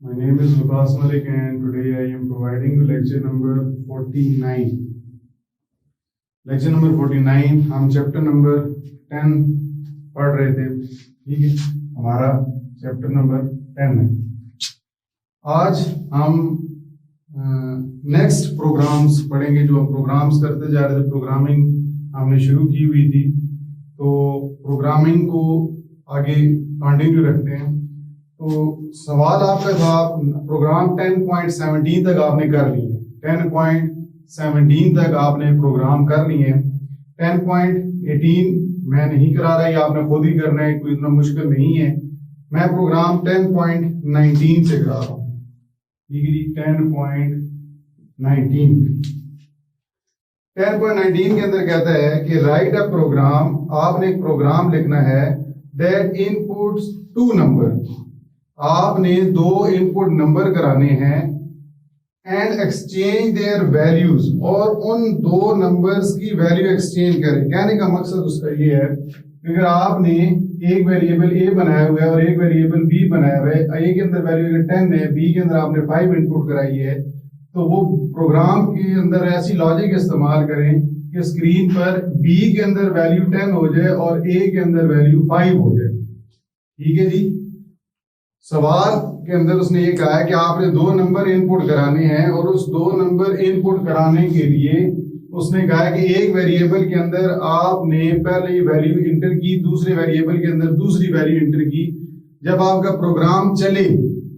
My name is Vikas Malik and today I am providing you lecture number 49. Lecture number 49 हम chapter number 10 पढ़ रहे थे। ठीक है, हमारा चैप्टर नंबर 10 है। आज हम नेक्स्ट प्रोग्राम्स पढ़ेंगे। जो हम प्रोग्राम्स करते जा रहे थे, प्रोग्रामिंग हमने शुरू की हुई थी, तो प्रोग्रामिंग को आगे कंटिन्यू रखते हैं। तो सवाल आपका था, प्रोग्राम 10.17 तक आपने कर ली है, 10.17 तक आपने प्रोग्राम कर लिए हैं। 10.18 मैं नहीं करा रहा, ये आपने खुद ही करना है, कोई इतना मुश्किल नहीं है। मैं प्रोग्राम 10.19 से करा रहा हूँ। ठीक है जी, 10.19 के अंदर कहता है कि राइट अ प्रोग्राम, आपने एक प्रोग्राम लिखना है दैट इनपुट्स 2 नंबर, आपने 2 इनपुट नंबर कराने हैं एंड एक्सचेंज देयर वैल्यूज, और उन 2 नंबर्स की वैल्यू एक्सचेंज करें। कहने का मकसद उसका ये है कि अगर आपने एक वेरिएबल ए बनाया हुआ है और एक वेरिएबल बी बनाया हुआ है, ए के अंदर वैल्यू अगर 10 है, बी के अंदर आपने 5 इनपुट कराई है, तो वो प्रोग्राम के अंदर ऐसी लॉजिक इस्तेमाल करें कि स्क्रीन पर बी के अंदर वैल्यू 10 हो जाए और ए के अंदर वैल्यू 5 हो जाए। ठीक है जी, सवाल के अंदर उसने ये कहा है कि आपने 2 नंबर इनपुट कराने हैं और उस 2 नंबर इनपुट कराने के लिए उसने कहा है कि एक वेरिएबल के अंदर आपने पहले वैल्यू इंटर की, दूसरे वेरिएबल के अंदर दूसरी वैल्यू इंटर की। जब आपका प्रोग्राम चले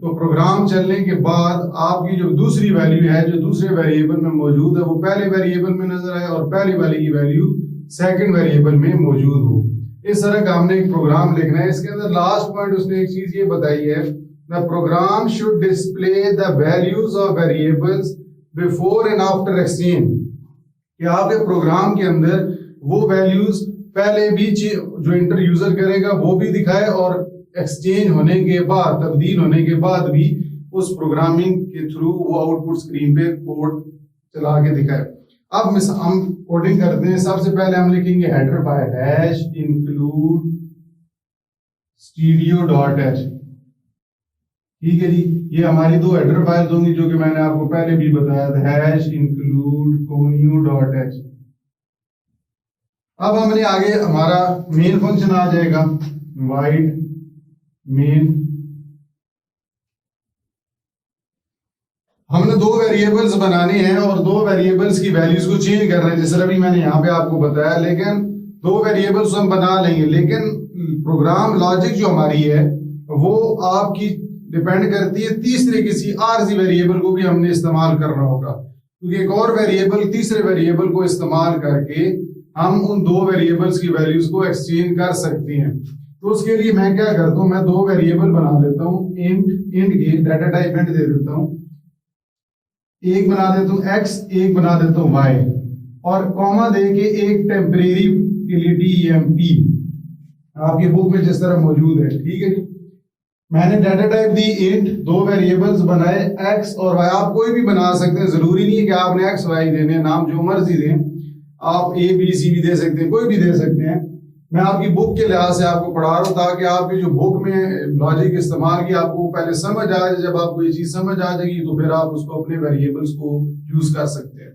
तो प्रोग्राम चलने के बाद आपकी जो दूसरी वैल्यू है, जो दूसरे वेरिएबल में मौजूद है, वो पहले वेरिएबल में नजर आए और पहले वाले की वैल्यू सेकंड वेरिएबल में मौजूद हो। इस तरह का हमने एक प्रोग्राम लिखना है। इसके अंदर लास्ट पॉइंट उसने एक चीज ये बताई है, the programme should display the values of variables before and after exchange, कि आपके प्रोग्राम के अंदर वो वैल्यूज पहले भी जो इंटर यूजर करेगा वो भी दिखाए और एक्सचेंज होने के बाद, तब्दील होने के बाद भी उस प्रोग्रामिंग के थ्रू वो आउटपुट स्क्रीन पे कोड चला के दिखाए। अब हम कोडिंग करते हैं। सबसे पहले हम लिखेंगे header file hash include studio.h। ठीक है जी, ये हमारी 2 हेडर फाइल्स होंगी जो कि मैंने आपको पहले भी बताया था, हैश इंक्लूड connew.h। अब हमने आगे हमारा मेन फंक्शन आ जाएगा, वाइड मेन। हमने 2 वेरिएबल्स बनाने हैं और 2 वेरिएबल्स की वैल्यूज को चेंज करना है, जैसे अभी मैंने यहाँ पे आपको बताया। लेकिन 2 वेरिएबल्स हम बना लेंगे, लेकिन प्रोग्राम लॉजिक जो हमारी है वो आपकी डिपेंड करती है तीसरे किसी आरजी वेरिएबल को भी हमने इस्तेमाल करना होगा, क्योंकि एक और वेरिएबल तीसरे वेरिएबल को इस्तेमाल करके हम उन 2 वेरिएबल्स की वैल्यूज को एक्सचेंज कर सकते हैं। तो उसके लिए मैं क्या करता हूं, मैं 2 वेरिएबल बना लेता हूं, इंट के डाटा टाइप इंट दे देता हूं, एक बना देता हूं x, एक बना देता हूं y, और कॉमा दे के एक टेम्परेरी के लिए temp आपकी बुक में जिस तरह मौजूद है। ठीक है जी, मैंने डाटा टाइप दी इंट, 2 वेरिएबल्स बनाए x और y। आप कोई भी बना सकते हैं, जरूरी नहीं है कि आपने x y देने, नाम जो मर्जी दें, आप a b c भी दे सकते हैं, कोई भी दे सकते हैं। मैं आपकी बुक के लिहाज से आपको पढ़ा रहा हूँ ताकि आपकी जो बुक में लॉजिक इस्तेमाल की आपको पहले समझ आ जाए। जब आपको ये चीज समझ आ जाएगी तो फिर आप उसको अपने वेरिएबल्स को यूज कर सकते हैं।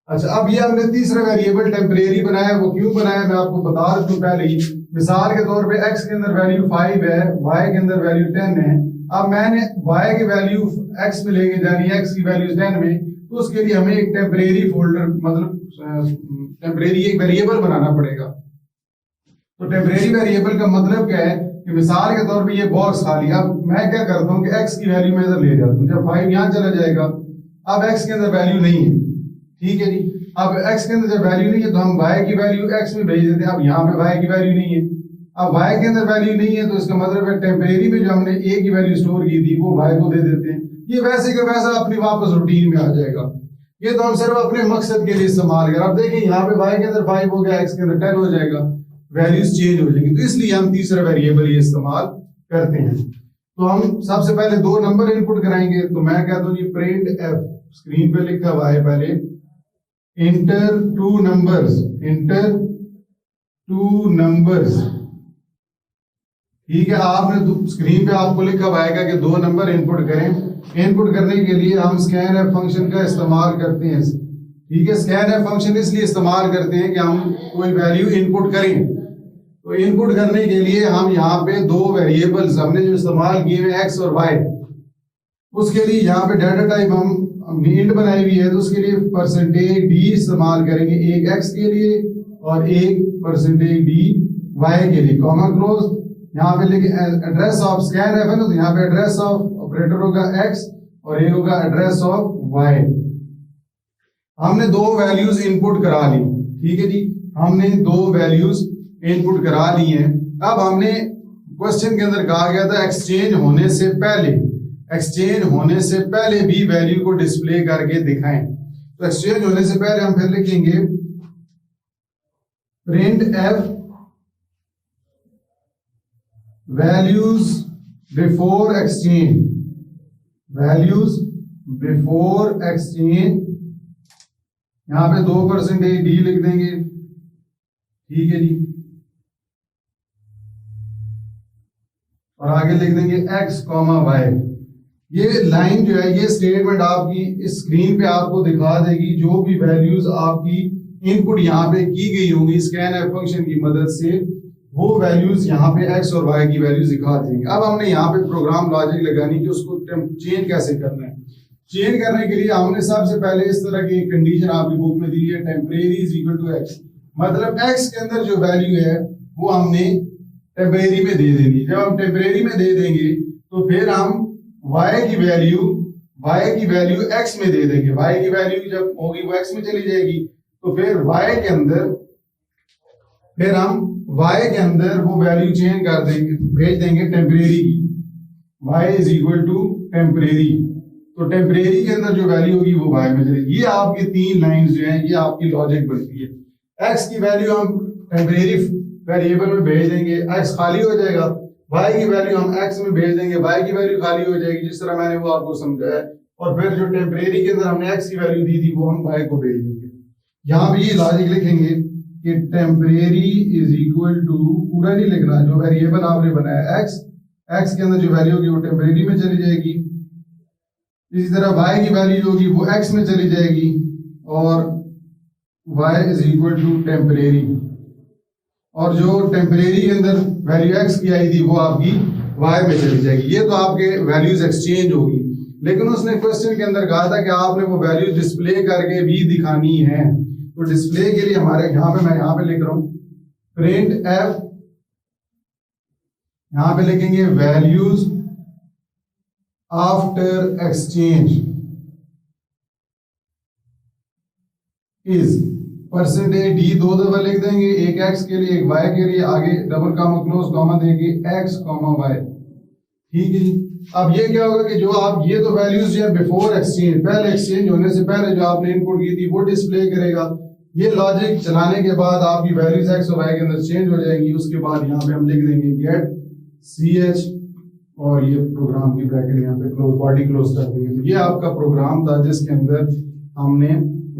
अच्छा, अब ये हमने तीसरा वेरिएबल टेम्परेरी बनाया, वो क्यों बनाया मैं आपको बता दूं पहले ही। मिसाल के तौर पे x के अंदर वैल्यू 5 है, y के अंदर वैल्यू 10 है। अब मैंने y की वैल्यू x में लेके जानी है, x की वैल्यू 10 में, तो उसके लिए हमें एक टेम्परेरी फोल्डर, मतलब टेम्परेरी एक वेरिएबल बनाना पड़ेगा। तो टेम्परेरी वेरिएबल का मतलब क्या है कि मिसाल के तौर पे ये बॉक्स खाली, अब मैं क्या करता हूँ कि x की वैल्यू मैं इधर ले जाता हूँ, जब 5 यहाँ चला जाएगा, अब x के अंदर वैल्यू नहीं है। ठीक है जी, अब x के अंदर जब वैल्यू नहीं है तो हम y की वैल्यू x में भेज देते हैं। अब यहाँ पे y की वैल्यू नहीं है, अब y के अंदर वैल्यू नहीं है, तो इसका मतलब है टेम्परेरी में जो हमने a की वैल्यू स्टोर की थी वो y को दे देते हैं। ये वैसे का वैसा अपनी वापस रूटीन में आ जाएगा। ये तो हम सिर्फ अपने मकसद के लिए इस्तेमाल करें। अब देखिए यहाँ पे y के अंदर 5 हो गया, x के अंदर 10 हो जाएगा, वैल्यूज चेंज हो जाएंगी, तो इसलिए हम तीसरा वेरिएबल ये इस्तेमाल करते हैं। तो हम सबसे पहले 2 नंबर इनपुट कराएंगे। तो मैं कहता हूँ जी प्रिंट f, स्क्रीन पे लिखा हुआ है पहले, इंटर 2 नंबर्स, इंटर 2 नंबर्स। ठीक है, आपने स्क्रीन पे आपको लिखा हुआ आएगा कि 2 नंबर इनपुट करें। इनपुट करने के लिए हम स्कैनफ फंक्शन का इस्तेमाल करते हैं। ठीक है, स्कैनफ फंक्शन इसलिए इस्तेमाल करते हैं कि हम कोई वैल्यू इनपुट करें। तो इनपुट करने के लिए हम यहाँ पे 2 वेरिएबल्स हमने जो इस्तेमाल किए हैं एक्स और वाई, उसके लिए यहाँ पे डाटा टाइप हम इंट बनाई हुई है, तो उसके लिए %d इस्तेमाल करेंगे, एक एक्स के लिए और एक %d वाई के लिए, कॉमा क्लोज। यहाँ पे लिखे एड्रेस ऑफ स्कैनफ है ना, तो यहाँ पे एड्रेस ऑफ ऑपरेटर होगा एक्स और एक होगा एड्रेस ऑफ वाई। हमने 2 वैल्यूज इनपुट करा ली। ठीक है जी, हमने 2 वैल्यूज इनपुट करा ली हैं। अब हमने क्वेश्चन के अंदर कहा गया था एक्सचेंज होने से पहले भी वैल्यू को डिस्प्ले करके दिखाएं। तो एक्सचेंज होने से पहले हम फिर लिखेंगे print F values before exchange, यहां पे 2% d लिख देंगे। ठीक है जी, और आगे लिख देंगे x, y। ये लाइन जो है, ये स्टेटमेंट आपकी इस स्क्रीन पे आपको दिखा देगी जो भी वैल्यूज आपकी इनपुट यहाँ पे की गई होंगी स्कैनफ फंक्शन की मदद से, वो वैल्यूज यहाँ पे x और y की वैल्यूज दिखा देंगे। अब हमने यहाँ पे प्रोग्राम लॉजिक लगानी कि उसको चेंज कैसे करना है। चेंज करने के लिए हमने सबसे पहले इस तरह की कंडीशन आपकी बुक में दी है, temporary is equal to x, मतलब x के अंदर जो वैल्यू है वो हमने टेम्परेरी में दे देनी। जब हम टेम्परेरी में दे देंगे तो फिर हम y की वैल्यू x में दे देंगे। y की वैल्यू जब होगी वो x में चली जाएगी, तो फिर y के अंदर फिर हम y के अंदर वो वैल्यू चेंज कर देंगे, भेज देंगे टेम्परेरी की, y is equal to temporary. तो टेम्परेरी के अंदर जो वैल्यू होगी वो y में चलेगी। ये आपकी 3 लाइंस जो हैं, ये आपकी लॉजिक बनती है। x की वैल्यू हम टेम्परेरी वेरिएबल में भेज देंगे, x खाली हो जाएगा। y की वैल्यू हम x में भेज देंगे, y की वैल्यू खाली हो जाएगी, जिस तरह मैंने वो आपको समझाया। और फिर जो टेम्परेरी के अंदर हमने x की वैल्यू दी थी वो हम y को भेज देंगे। यहाँ पे ये लॉजिक लिखेंगे कि टेम्परेरी इज इक्वल टू, पूरा नहीं लिखना, जो वेरिएबल आपने बनाया x के अंदर जो वैल्यू होगी वो टेम्परेरी में चली जाएगी। इसी तरह y की वैल्यू होगी वो x में चली जाएगी और y is equal to temporary, और जो टेम्परेरी के अंदर वैल्यू x की आई थी वो आपकी y में चली जाएगी। ये तो आपके वैल्यूज एक्सचेंज होगी। लेकिन उसने क्वेश्चन के अंदर कहा था कि आपने वो वैल्यूज डिस्प्ले करके भी दिखानी है। तो डिस्प्ले के लिए हमारे यहाँ पे, मैं यहाँ पे लिख रहा हूं प्रिंट एफ, यहाँ पे लिखेंगे values after exchange is %d 2 दफा लिख देंगे, एक x के लिए एक y के लिए, आगे डबल कामा क्लोज कामा देंगे x, y। ठीक है। अब ये क्या होगा कि जो आप ये तो वैल्यूज जो है बिफोर एक्सचेंज, पहले एक्सचेंज होने से पहले जो आपने इनपुट की थी वो डिस्प्ले करेगा। ये लॉजिक चलाने के बाद आपकी वैल्यूज x और y के अंदर चेंज हो जाएंगी। उसके बाद यहाँ पे हम लिख देंगे गेट ch और ये प्रोग्राम की ब्रैकेट यहाँ पे क्लोज, बॉडी क्लोज कर देंगे। तो ये आपका प्रोग्राम था जिसके अंदर हमने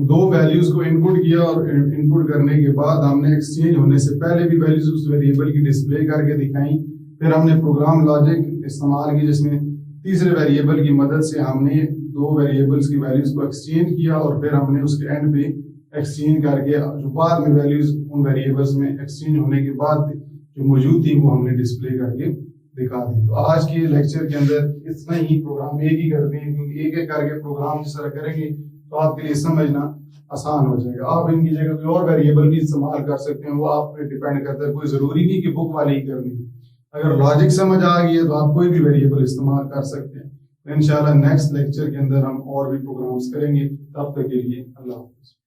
2 वैल्यूज को इनपुट किया और इनपुट करने के बाद हमने एक्सचेंज होने से पहले भी वैल्यूज उस वेरिएबल की डिस्प्ले करके दिखाई। फिर हमने प्रोग्राम लॉजिक इस्तेमाल की जिसमें तीसरे वेरिएबल की मदद से हमने 2 वेरिएबल्स की वैल्यूज को एक्सचेंज किया और फिर हमने उसके एंड पे एक्सचेंज करके जो बाद में वैल्यूज उन वेरिएबल्स में एक्सचेंज होने के बाद जो मौजूद थी वो हमने डिस्प्ले करके दिखा दी। तो आज के लेक्चर के अंदर इतना ही, प्रोग्राम एक ही करते हैं क्योंकि एक एक करके प्रोग्राम जिस तरह करेंगे तो आपके लिए समझना आसान हो जाएगा। आप इनकी जगह कोई और वेरिएबल भी इस्तेमाल कर सकते हैं, वो आप पे डिपेंड करता है। कोई जरूरी नहीं कि बुक वाली ही करनी। अगर लॉजिक समझ आ गई है तो आप कोई भी वेरिएबल इस्तेमाल कर सकते हैं। इंशाल्लाह नेक्स्ट लेक्चर के अंदर हम और भी प्रोग्राम्स करेंगे। तब तक के लिए अल्लाह हाफ़िज़।